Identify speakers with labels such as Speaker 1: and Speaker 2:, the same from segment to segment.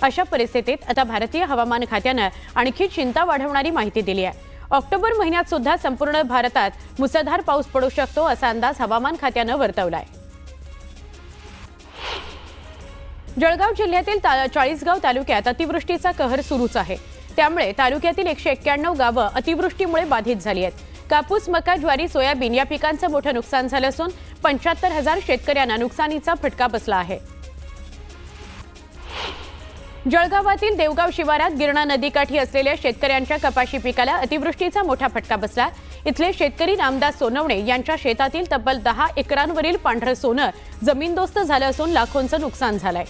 Speaker 1: अशा परिस्थितीत आता भारतीय हवामान खात्याने आणखी चिंता वाढवणारी माहिती दिली आहे। ऑक्टोबर महिन्यात सुद्धा संपूर्ण भारतात मुसळधार पाऊस पडू शकतो असा अंदाज हवामान खात्याने वर्तवलाय। जळगाव जिल्ह्यातील चाळीसगाव तालुक्यात अतिवृष्टीचा कहर सुरूच आहे। त्यामुळे तालुक्यातील 191 गावं अतिवृष्टीमुळे बाधित झाली आहेत। कापूस, मका, ज्वारी, सोयाबीन या पिकांचं मोठं नुकसान झालं असून 75,000 शेतकऱ्यांना नुकसानीचा फटका बसला आहे। जळगावातील देवगाव शिवारात गिरणा नदीकाठी असलेल्या शेतकऱ्यांच्या कपाशी पिकाला अतिवृष्टीचा मोठा फटका बसला। इथले शेतकरी नामदास सोनवणे यांच्या शेतातील तब्बल 10 एकरांवरील पांढरं सोनं जमीनदोस्त झालं असून लाखोंचं नुकसान झालंय।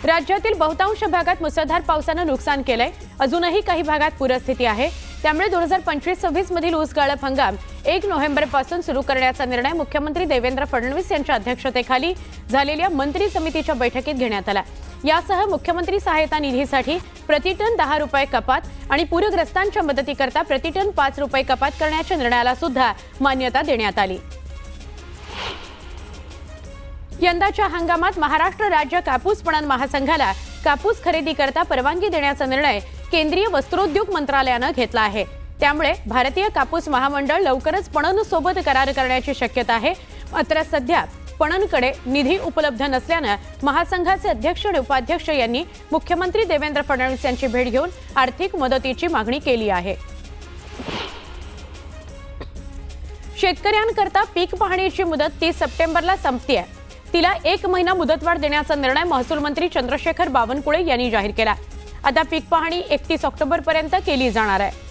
Speaker 1: राज्यातील बहुतांश भागात मुसळधार पावसानं नुकसान केलंय। अजूनही काही भागात पूरस्थिती आहे। त्यामुळे 2025-26 मधील ऊस गाळप हंगाम 1 नोव्हेंबरपासून सुरू करण्याचा निर्णय मुख्यमंत्री देवेंद्र फडणवीस यांच्या अध्यक्षतेखाली झालेल्या मंत्री समितीच्या बैठकीत घेण्यात आला। यासह मुख्यमंत्री सहायता निधीसाठी प्रतिटन 10 रुपये कपात आणि पूरग्रस्तांच्या मदतीकरता प्रतिटन 5 रुपये कपात करण्याच्या निर्णयाला सुद्धा मान्यता देण्यात आली। यंदाच्या हंगामात महाराष्ट्र राज्य कापूस पणन महासंघाला कापूस खरेदी करता परवानगी देण्याचा निर्णय केंद्रीय वस्त्रोद्योग मंत्रालयाने घेतला आहे। त्यामुळे भारतीय कापूस महामंडळ लवकरच पणन सोबत करार करण्याची शक्यता आहे। मात्र सध्या पणनकडे निधी उपलब्ध नसल्याने महासंघाचे अध्यक्ष आणि उपाध्यक्ष यांनी मुख्यमंत्री देवेंद्र फडणवीस यांची भेट घेऊन आर्थिक मदतीची मागणी केली आहे। शेतकऱ्यांकरता पीक पाहणीची मुदत 30 सप्टेंबरला संपते। तिला 1 महिना मुदतवाढ देण्याचा निर्णय महसूल मंत्री चंद्रशेखर बावनकुळे यांनी जाहीर केला। आता पीक पाहणी 31 ऑक्टोबर पर्यंत केली जाणार आहे।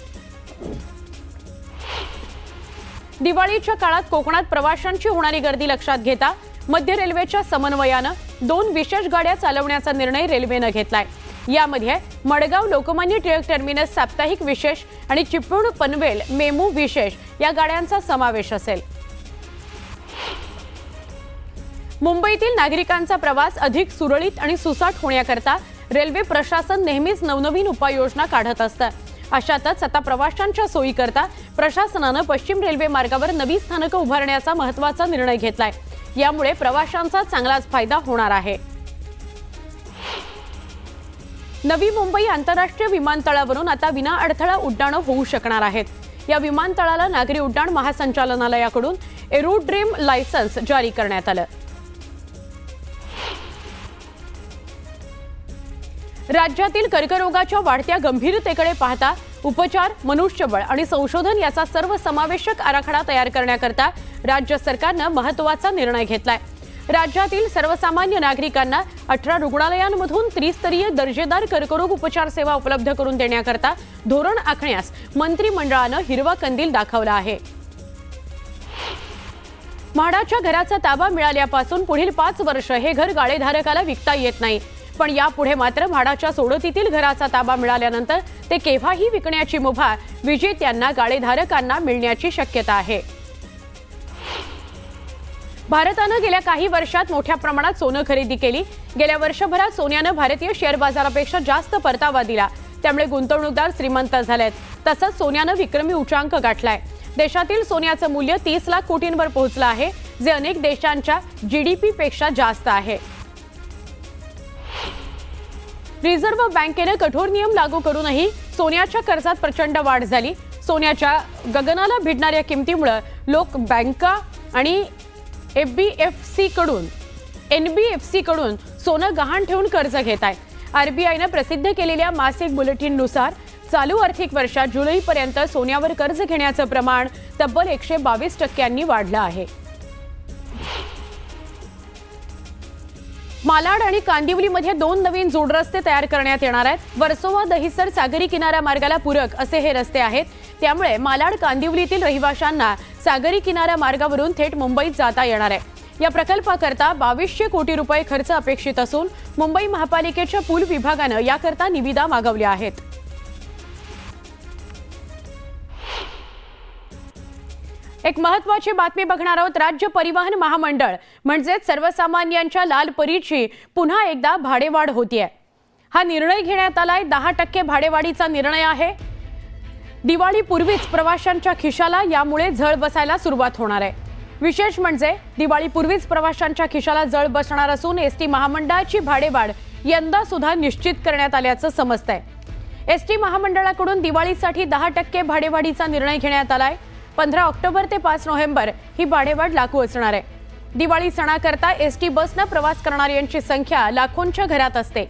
Speaker 1: दिवाळीच्या काळात कोकणात प्रवाशांची होणारी गर्दी लक्षात घेता मध्य रेल्वेच्या समन्वयाने 2 विशेष गाड्या चालवण्याचा निर्णय रेल्वेने घेतलाय। यामध्ये मडगाव लोकमान्य टिळक टर्मिनस साप्ताहिक विशेष आणि चिपळूण पनवेल मेमू विशेष या गाड्यांचा समावेश असेल। मुंबईतील नागरिकांचा प्रवास अधिक सुरळीत आणि सुसाट होण्याकरता रेल्वे प्रशासन नेहमीच नवनवीन उपाययोजना काढत असतं। अशातच आता प्रवाशांच्या सोयीकरता प्रशासनाने पश्चिम रेल्वे मार्गावर नवी स्थानकं उभारण्याचा महत्त्वाचा निर्णय घेतलाय। यामुळे प्रवाशांचा चांगलाच फायदा होणार आहे। नवी मुंबई आंतरराष्ट्रीय विमानतळावरून आता विना अडथळा उड्डाणं होऊ शकणार आहेत। या विमानतळाला नागरी उड्डाण महासंचालनालयाकडून एरोड्रीम लायसन्स जारी करण्यात आलं। राज्यातील कर्करोगाच्या वाढत्या गंभीरतेकडे पाहता उपचार, मनुष्यबळ आणि संशोधन याचा सर्वसमावेशक आराखडा तयार करण्याकरता राज्य सरकारने महत्त्वाचा निर्णय घेतलाय। राज्यातील सर्वसामान्य नागरिकांना 18 रुग्णालयांमधून त्रिस्तरीय दर्जेदार कर्करोग उपचार सेवा उपलब्ध करून देण्याकरता धोरण आखण्यास मंत्रिमंडळाने हिरवा कंदील दाखवला आहे। म्हाडाच्या घराचा ताबा मिळाल्यापासून पुढील 5 वर्ष हे घर गाळेधारकाला विकता येत नाही। पण यापुढे मात्र म्हाडाच्या सोडतीतील घराचा ताबा मिळाल्यानंतर ते केव्हाही विकण्याची मुभा विजेत्यांना गाळेधारकांना मिळण्याची शक्यता आहे। भारताने गेल्या काही वर्षात मोठ्या प्रमाणात सोनं खरेदी केली। गेल्या वर्षभरात सोन्याने भारतीय शेअर बाजारापेक्षा जास्त परतावा दिला। त्यामुळे गुंतवणूकदार श्रीमंत झालेत। तसंच सोन्याने विक्रमी उच्चांक गाठलाय। देशातील सोन्याचं मूल्य 30 लाख कोटींवर पोहोचलं आहे, जे अनेक देशांच्या जीडीपी पेक्षा जास्त आहे। रिझर्व्ह बँकेने कठोर नियम लागू करूनही सोन्याच्या कर्जात प्रचंड वाढ झाली। सोन्याच्या गगनाला भिडणाऱ्या किमतीमुळे लोक बँका आणि एनबीएफसी कडून सोनं गहाण ठेवून कर्ज घेत आहेत। आरबीआयने प्रसिद्ध केलेल्या मासिक बुलेटिननुसार चालू आर्थिक वर्षात जुलैपर्यंत सोन्यावर कर्ज घेण्याचं प्रमाण तब्बल 122% वाढलं आहे। मालाड आणि कांदिवलीमध्ये 2 नवीन जोडरस्ते तयार करण्यात येणार आहेत। वर्सोवा दहिसर सागरी किनारा मार्गाला पूरक असे हे रस्ते आहेत। त्यामुळे मालाड कांदिवलीतील रहिवाशांना सागरी किनारा मार्गावरून थेट मुंबईत जाता येणार आहे। या प्रकल्पाकरता 2200 कोटी रुपये खर्च अपेक्षित असून मुंबई महापालिकेच्या पूल विभागाने याकरता निविदा मागवल्या आहेत। एक महत्त्वाची बातमी बघणार आहोत। राज्य परिवहन महामंडळ म्हणजेच सर्वसामान्यांच्या लाल परीची पुन्हा एकदा भाडेवाढ होतीये। हा निर्णय घेण्यात आलाय। 10% भाडेवाढीचा निर्णय आहे। दिवाळीपूर्वीच प्रवाशांच्या खिशाला यामुळे झळ बसायला सुरुवात होणार आहे। विशेष म्हणजे दिवाळीपूर्वीच प्रवाशांच्या खिशाला जळ बसणार असून एसटी महामंडळाची भाडेवाढ यंदा सुद्धा निश्चित करण्यात आल्याचं समजतंय। एसटी महामंडळाकडून दिवाळीसाठी 10% भाडेवाढीचा निर्णय घेण्यात आलाय। 15 ऑक्टोबर ते 5 नोव्हेंबर ही भाडेवाढ लागू असणार आहे। दिवाळी सणाकरता एसटी बसनं प्रवास करणाऱ्यांची संख्या लाखोंच्या घरात असते।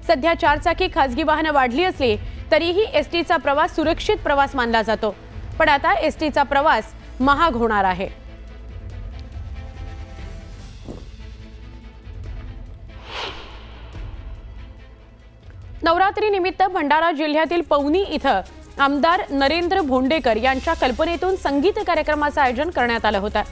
Speaker 1: सध्या 4 चाकी खासगी वाहनं वाढली असली तरीही एसटीचा प्रवास सुरक्षित प्रवास मानला जातो, पण आता एसटीचा प्रवास महाग होणार आहे। नवरात्री निमित्त भंडारा जिल्ह्यातील पवनी इथं आमदार नरेंद्र भोंडेकर यांच्या कल्पनेतून संगीत कार्यक्रमाचं आयोजन करण्यात आलं होतं।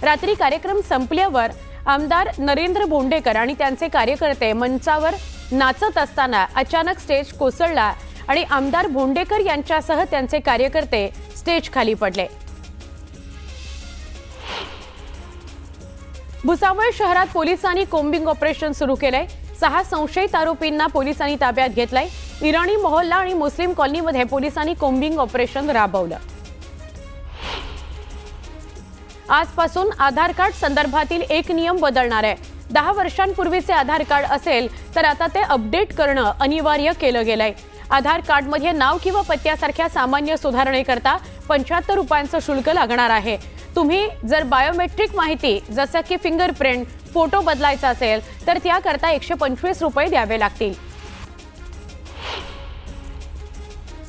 Speaker 1: रात्री कार्यक्रम संपल्यावर आमदार नरेंद्र भोंडेकर आणि त्यांचे कार्यकर्ते मंचावर नाचत असताना अचानक स्टेज कोसळला आणि आमदार भोंडेकर यांच्यासह त्यांचे कार्यकर्ते स्टेज खाली पडले। भुसावळ शहरात पोलिसांनी कोम्बिंग ऑपरेशन सुरू केलंय। 6 संशयित आरोपींना पोलिसांनी ताब्यात घेतलंय। इराणी मोहल्ला आणि मुस्लिम कॉलनीमध्ये पोलिसांनी कोम्बिंग ऑपरेशन राबवलं। आजपासून आधार कार्ड संदर्भातील एक नियम बदलणार आहे। 10 वर्षांपूर्वीचे आधार कार्ड असेल तर आता ते अपडेट करणं अनिवार्य केलं गेलंय। आधार कार्डमध्ये नाव किंवा पत्त्यासारख्या सामान्य सुधारणेकरता 75 रुपयांचं शुल्क लागणार आहे। तुम्ही जर बायोमेट्रिक माहिती जसं की फिंगरप्रिंट, फोटो बदलायचा असेल तर त्याकरता 125 रुपये द्यावे लागतील।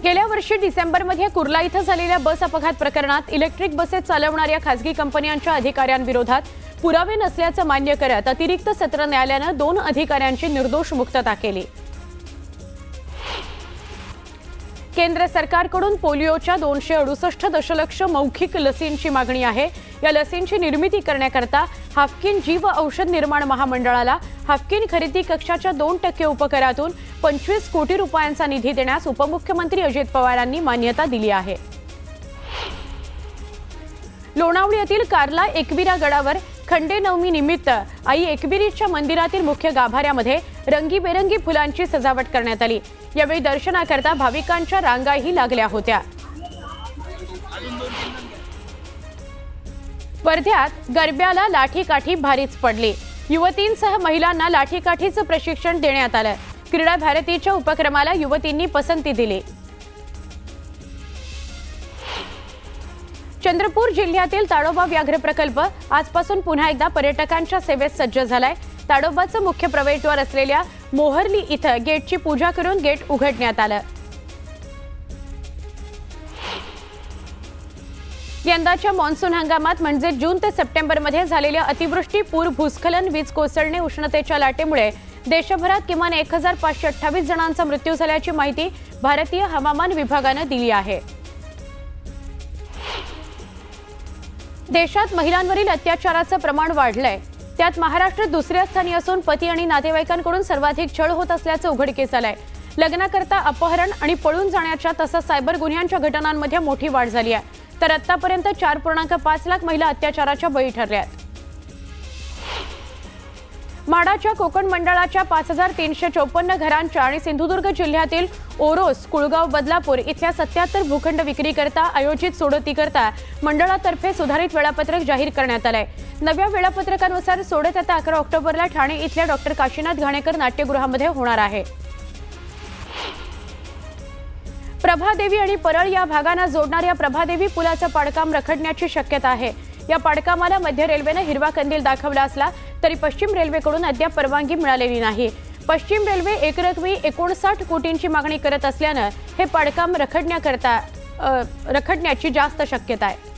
Speaker 1: गेल्या वर्षी डिसेंबरमध्ये कुर्ला इथं झालेल्या बस अपघात प्रकरणात इलेक्ट्रिक बसेस चालवणाऱ्या खासगी कंपन्यांच्या अधिकाऱ्यांविरोधात पुरावे नसल्याचं मान्य करत अतिरिक्त सत्र न्यायालयानं 2 अधिकाऱ्यांची निर्दोष मुक्तता केली। केंद्र सरकारकडून पोलिओच्या 268 दशलक्ष मौखिक लसींची मागणी आहे। या लसींची निर्मिती करण्याकरता हाफकिन जीव औषध निर्माण महामंडळाला हाफकिन खरेदी कक्षाच्या 2% उपकरातून 25 कोटी रुपयांचा निधी देण्यास उपमुख्यमंत्री अजित पवारांनी मान्यता दिली आहे। लोणावळा येथील कार्ला एकविरा गडावर खंडेनवमी निमित्त आई एकविरीच्या मंदिरातील मुख्य गाभाऱ्यामध्ये रंगीबेरंगी फुलांची सजावट करण्यात आली। यावेळी दर्शनाकरता भाविकांच्या रांगाही लागल्या होत्या। वर्ध्यात गरब्याला लाठीकाठी भारीच पडली। युवतींसह महिलांना लाठीकाठीचं प्रशिक्षण देण्यात आलं। क्रीडा भारतीच्या उपक्रमाला युवतींनी पसंती दिली। चंद्रपूर जिल्ह्यातील ताडोबा व्याघ्र प्रकल्प आजपासून पुन्हा एकदा पर्यटकांच्या सेवेत सज्ज झालाय। ताडोबाचं मुख्य प्रवेशद्वार असलेल्या मोहर्ली इथं गेटची पूजा करून गेट उघडण्यात आलं। यंदाच्या मान्सून हंगामात म्हणजे जून ते सप्टेंबरमध्ये झालेल्या अतिवृष्टी, पूर, भूस्खलन, वीज कोसळणे, उष्णतेच्या लाटेमुळे देशभरात किमान 1528 जणांचा मृत्यू झाल्याची माहिती भारतीय हवामान विभागानं दिली आहे। देशात महिलांवरील अत्याचाराचं प्रमाण वाढलंय। त्यात महाराष्ट्र दुसऱ्या स्थानी असून पती आणि नातेवाईकांकडून सर्वाधिक छळ होत असल्याचं उघडकीस आलंय। लग्नाकरता अपहरण आणि पळून जाण्याच्या तसंच सायबर गुन्ह्यांच्या घटनांमध्ये मोठी वाढ झाली आहे। तर आतापर्यंत 4.5 लाख महिला अत्याचाराच्या बळी ठरल्यात। माडाच्या कोकण मंडळाच्या 5354 घरांच्या आणि सिंधुदुर्ग जिल्ह्यातील ओरोस, कुळगाव, बदलापूर इथल्या 77 भूखंड विक्रीकरता आयोजित सोडतीकरता मंडळातर्फे सुधारित वेळापत्रक जाहीर करण्यात आलंय। नव्या वेळापत्रकानुसार सोडत आता 11 ऑक्टोबरला ठाणे इथल्या डॉक्टर काशीनाथ घाणेकर नाट्यगृहामध्ये होणार आहे। प्रभादेवी आणि परळ या भागांना जोडणाऱ्या प्रभादेवी पुलाचं पाडकाम रखडण्याची शक्यता आहे। या पाडकामाला मध्य रेल्वेने हिरवा कंदील दाखवला असला तरी पश्चिम रेल्वेकडून अद्याप परवानगी मिळालेली नाही। पश्चिम रेल्वे एकरकमी 59 कोटींची मागणी करत असल्यानं हे पाडकाम रखडण्याची जास्त शक्यता आहे।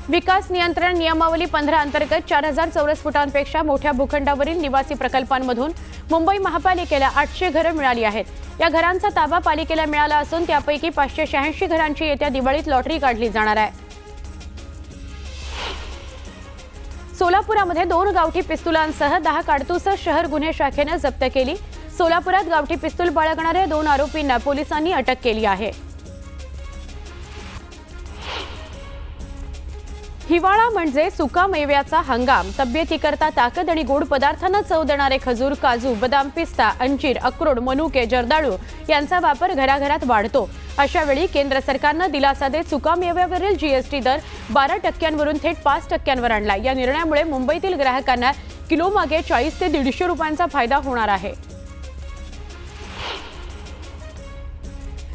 Speaker 1: विकास नियंत्रण नियमावली 15 अंतर्गत 4000 चौरस फुटांपेक्षा मोठ्या भूखंडावरील निवासी प्रकल्पांमधून मुंबई महापालिकेला 800 घरं मिळाली आहेत। या घरांचा ताबा पालिकेला मिळाला असून त्यापैकी 586 घरांची येत्या दिवाळीत लॉटरी काढली जाणार आहे। सोलापुरामध्ये 2 गावठी पिस्तुलांसह 10 काडतुसं शहर गुन्हे शाखेने जप्त केली। सोलापुरात गावठी पिस्तूल बाळगणाऱ्या 2 आरोपींना पोलिसांनी अटक केली आहे। हिवाळा म्हणजे सुका मेव्याचा हंगाम. तब्येतीकरता ताकद आणि गोड पदार्थांना चव देणारे खजूर, काजू, बदाम, पिस्ता, अंजीर, अक्रोड, मनुके, जर्दाळू यांचा वापर घराघरात वाढतो. अशा वेळी केंद्र सरकारनं दिलासा देत सुका मेव्यावरील जीएसटी दर 12% थेट 5% आणला. या निर्णयामुळे मुंबईतील ग्राहकांना किलोमागे 40 ते 150 रुपयांचा फायदा होणार आहे.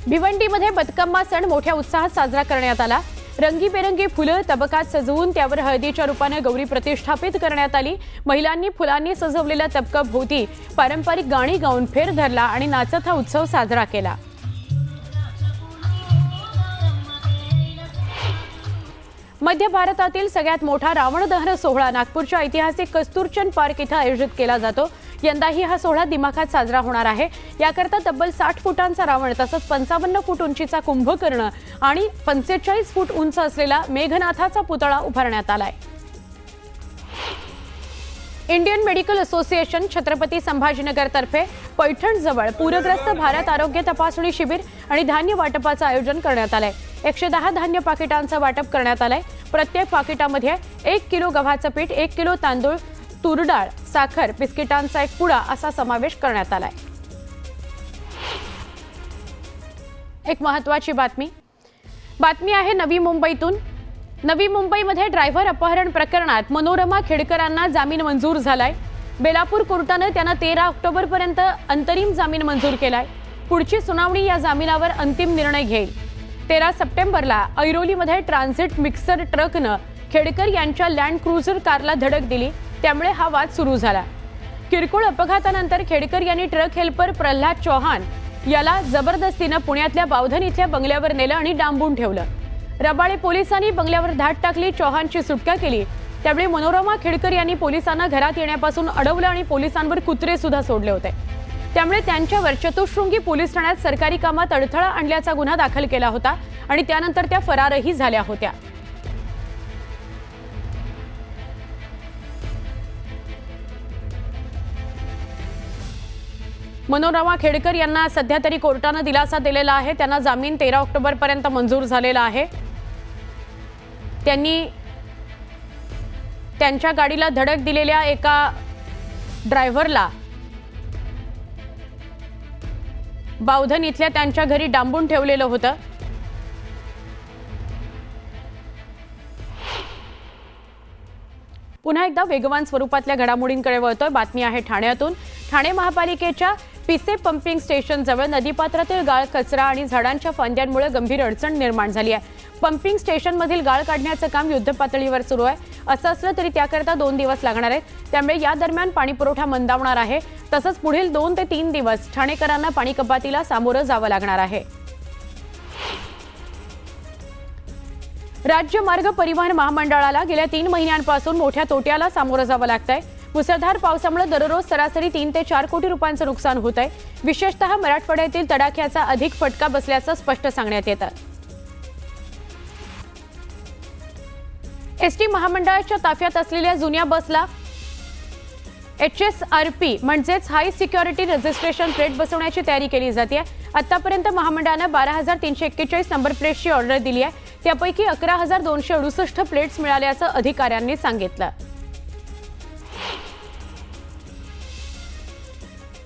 Speaker 1: भिवंडीमध्ये बदकम्मा सण मोठ्या उत्साहात साजरा करण्यात आला. रंगीबेरंगी फुलं तबकात सजवून त्यावर हळदीच्या रूपाने गौरी प्रतिष्ठापित करण्यात आली. महिलांनी फुलांनी सजवलेल्या तबकाभोवती पारंपरिक गाणी गाऊन फेर धरला आणि नाचत हा उत्सव साजरा केला. मध्य भारतातील सगळ्यात मोठा रावण दहन सोहळा नागपूरच्या ऐतिहासिक कस्तुरचंद पार्क इथं आयोजित केला जातो. यंदाही हा सोहळा दिमाखात साजरा होणार आहे. याकरता तब्बल 60 फुटांचा रावण तसंच 55 फूट उंचीचा कुंभकर्ण आणि 45 फूट उंच असलेला मेघनाथाचा पुतळा उभारण्यात आलाय. इंडियन मेडिकल असोसिएशन छत्रपती संभाजीनगरतर्फे पैठणजवळ पूरग्रस्त भारत आरोग्य तपासणी शिबिर आणि धान्य वाटपाचं आयोजन करण्यात आलंय. 110 धान्य पाकिटांचं वाटप करण्यात आलंय. प्रत्येक पाकिटामध्ये 1 किलो गव्हाचं पीठ, 1 किलो तांदूळ, तूर डाळ, साखर, बिस्किटांचा एक पुडा असा समावेश करण्यात आलाय. एक महत्त्वाची बातमी आहे नवी मुंबईतून. नवी मुंबईमध्ये ड्रायव्हर अपहरण प्रकरणात मनोरमा खेडकरांना जामीन मंजूर झालाय. बेलापूर कोर्टानं त्यांना 13 ऑक्टोबरपर्यंत अंतरिम जामीन मंजूर केलाय. पुढची सुनावणी या जामिनावर अंतिम निर्णय घेईल. 13 सप्टेंबरला ऐरोलीमध्ये ट्रान्झिट मिक्सर ट्रकनं खेडकर यांच्या लँड क्रुझर कारला धडक दिली. त्यामुळे हा वाद सुरू झाला. किरकोळ अपघातानंतर खेडकर यांनी ट्रक हेल्पर प्रल्हाद चौहान याला जबरदस्तीनं पुण्यातल्या बावधन इथल्या बंगल्यावर नेलं आणि डांबून ठेवलं. रबाळे पोलिसांनी बंगल्यावर धाड टाकली. चौहानची सुटका केली. त्यावेळी मनोरमा खेडकर यांनी पोलिसांना घरात येण्यापासून अडवलं आणि पोलिसांवर कुत्रे सुद्धा सोडले होते. त्यामुळे त्यांच्यावर चतुःशृंगी पोलीस ठाण्यात सरकारी कामात अडथळा आणल्याचा गुन्हा दाखल केला होता आणि त्यानंतर त्या फरारही झाल्या होत्या. मनोरमा खेडकर यांना सध्या तरी कोर्टाने दिलासा दिलेला आहे. त्यांना जामीन 13 ऑक्टोबरपर्यंत मंजूर झालेला आहे. त्यांनी त्यांच्या गाडीला धडक दिलेल्या एका ड्रायव्हरला बावधन इथल्या त्यांच्या घरी डांबून ठेवलेलं होतं. पुन्हा एकदा वेगवान स्वरूपातल्या घडामोडींकडे वळतोय. बातमी आहे ठाण्यातून. ठाणे महापालिकेच्या पिसे पंपिंग स्टेशन जवळ नदीपात्रातील गाळ, कचरा आणि झाडांच्या फांद्यांमुळे गंभीर अडचण निर्माण झाली आहे. पंपिंग स्टेशनमधील गाळ काढण्याचं काम युद्धपातळीवर सुरू आहे. असं असलं तरी त्याकरता 2 दिवस लागणार आहेत. त्यामुळे या दरम्यान पाणीपुरवठा मंदावणार आहे. तसंच पुढील 2 ते 3 दिवस ठाणेकरांना पाणी कपातीला सामोरं जावं लागणार आहे. राज्य मार्ग परिवहन महामंडळाला गेल्या 3 महिन्यांपासून मोठ्या तोट्याला सामोरं जावं लागतंय. मुसळधार पावसामुळे दररोज सरासरी 3 ते 4 कोटी रुपयांचं नुकसान होत आहे. विशेषतः मराठवाड्यातील तडाख्याचा अधिक फटका बसल्याचं स्पष्ट सांगण्यात येतं. एसटी महामंडळाच्या ताफ्यात असलेल्या जुन्या बसला HSRP म्हणजेच हाय सिक्युरिटी रजिस्ट्रेशन प्लेट बसवण्याची तयारी केली जाते. आतापर्यंत महामंडळानं 12,341 नंबर प्लेट्सची ऑर्डर दिली आहे. त्यापैकी 11,268 प्लेट्स मिळाल्याचं अधिकाऱ्यांनी सांगितलं.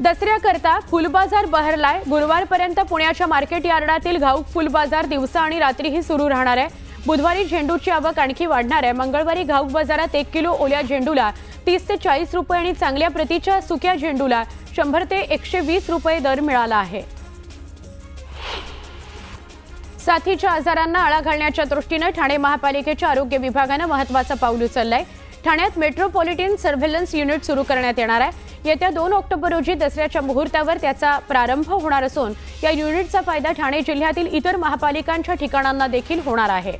Speaker 1: दसऱ्याकरता फुलबाजार बहरलाय. गुरुवारपर्यंत पुण्याच्या मार्केट यार्डातील घाऊक फुलबाजार दिवसा आणि रात्रीही सुरू राहणार आहे. बुधवारी झेंडूची आवक आणखी वाढणार आहे. मंगळवारी घाऊक बाजारात 1 किलो ओल्या झेंडूला 30 ते 40 रुपये आणि चांगल्या प्रतीच्या सुक्या झेंडूला 100 ते 120 रुपये दर मिळाला आहे. साथीच्या आजारांना आळा घालण्याच्या दृष्टीने ठाणे महापालिकेच्या आरोग्य विभागानं महत्त्वाचं पाऊल उचललंय. ठाण्यात मेट्रोपॉलिटन सर्व्हेलन्स युनिट सुरू करण्यात येणार आहे. येत्या 2 ऑक्टोबर रोजी दसऱ्याच्या मुहूर्तावर त्याचा प्रारंभ होणार असून या युनिटचा फायदा ठाणे जिल्ह्यातील इतर महापालिकांच्या ठिकाणांना देखील होणार आहे.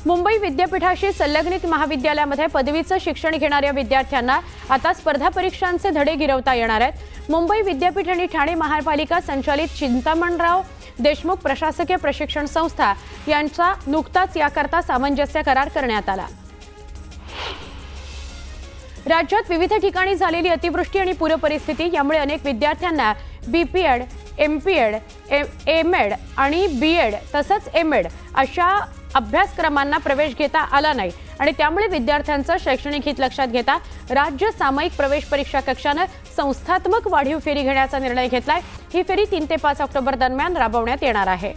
Speaker 1: मुंबई विद्यापीठाशी संलग्नित महाविद्यालयामध्ये पदवीचं शिक्षण घेणाऱ्या विद्यार्थ्यांना आता स्पर्धा परीक्षांचे धडे गिरवता येणार आहेत. मुंबई विद्यापीठ आणि ठाणे महापालिका संचालित चिंतामणराव देशमुख प्रशासकीय प्रशिक्षण संस्था यांचा नुकताच याकरता सामंजस्य करार करण्यात आला. राज्यात विविध ठिकाणी झालेली अतिवृष्टी आणि पूरपरिस्थिती यामुळे अनेक विद्यार्थ्यांना BPEd, MPEd, MEd आणि BEd तसंच MEd अशा अभ्यासक्रमांना प्रवेश घेता आला नाही आणि त्यामुळे विद्यार्थ्यांचं शैक्षणिक हित लक्षात घेता राज्य सामायिक प्रवेश परीक्षा कक्षानं संस्थात्मक वाढीव फेरी घेण्याचा निर्णय घेतलाय। ही फेरी 3 ते 5 ऑक्टोबर दरम्यान राबवण्यात येणार आहे।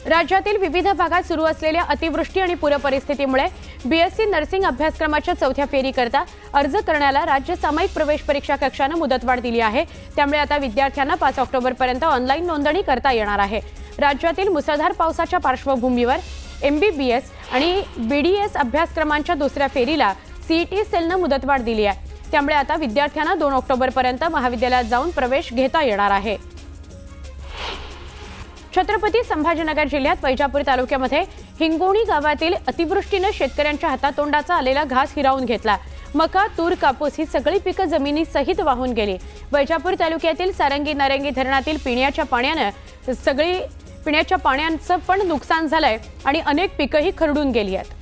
Speaker 1: राज्यातील विविध भागात सुरू असलेल्या अतिवृष्टी आणि पूर परिस्थितीमुळे बीएससी नर्सिंग अभ्यासक्रमाच्या चौथ्या फेरीकरता अर्ज करण्याला राज्य सामायिक प्रवेश परीक्षा कक्षानं मुदतवाढ दिली आहे। त्यामुळे आता विद्यार्थ्यांना 5 ऑक्टोबरपर्यंत ऑनलाईन नोंदणी करता येणार आहे। राज्यातील मुसळधार पावसाच्या पार्श्वभूमीवर एमबीबीएस आणि बीडीएस अभ्यासक्रमांच्या दुसऱ्या फेरीला सीईटी सेलनं मुदतवाढ दिली आहे। त्यामुळे आता विद्यार्थ्यांना 2 ऑक्टोबरपर्यंत महाविद्यालयात जाऊन प्रवेश घेता येणार आहे। छत्रपती संभाजीनगर जिल्ह्यात वैजापूर तालुक्यामध्ये हिंगोणी गावातील अतिवृष्टीने शेतकऱ्यांच्या हातातोंडाचा आलेला घास हिरावून घेतला। मका, तूर, कापूस ही सगळी पिकं जमिनीसहित वाहून गेली। वैजापूर तालुक्यातील सारंगी नारंगी धरणातील पिण्याच्या पाण्याचं पण नुकसान झालंय आणि अनेक पिकंही खरडून गेली आहेत।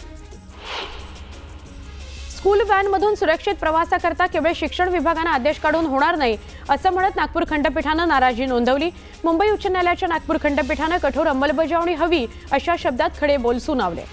Speaker 1: स्कूल व्हॅनमधून सुरक्षित प्रवासाकरता केवळ शिक्षण विभागाने आदेश काढून होणार नाही असं म्हणत नागपूर खंडपीठानं नाराजी नोंदवली। मुंबई उच्च न्यायालयाच्या नागपूर खंडपीठानं कठोर अंमलबजावणी हवी अशा शब्दात खडे बोल सुनावले।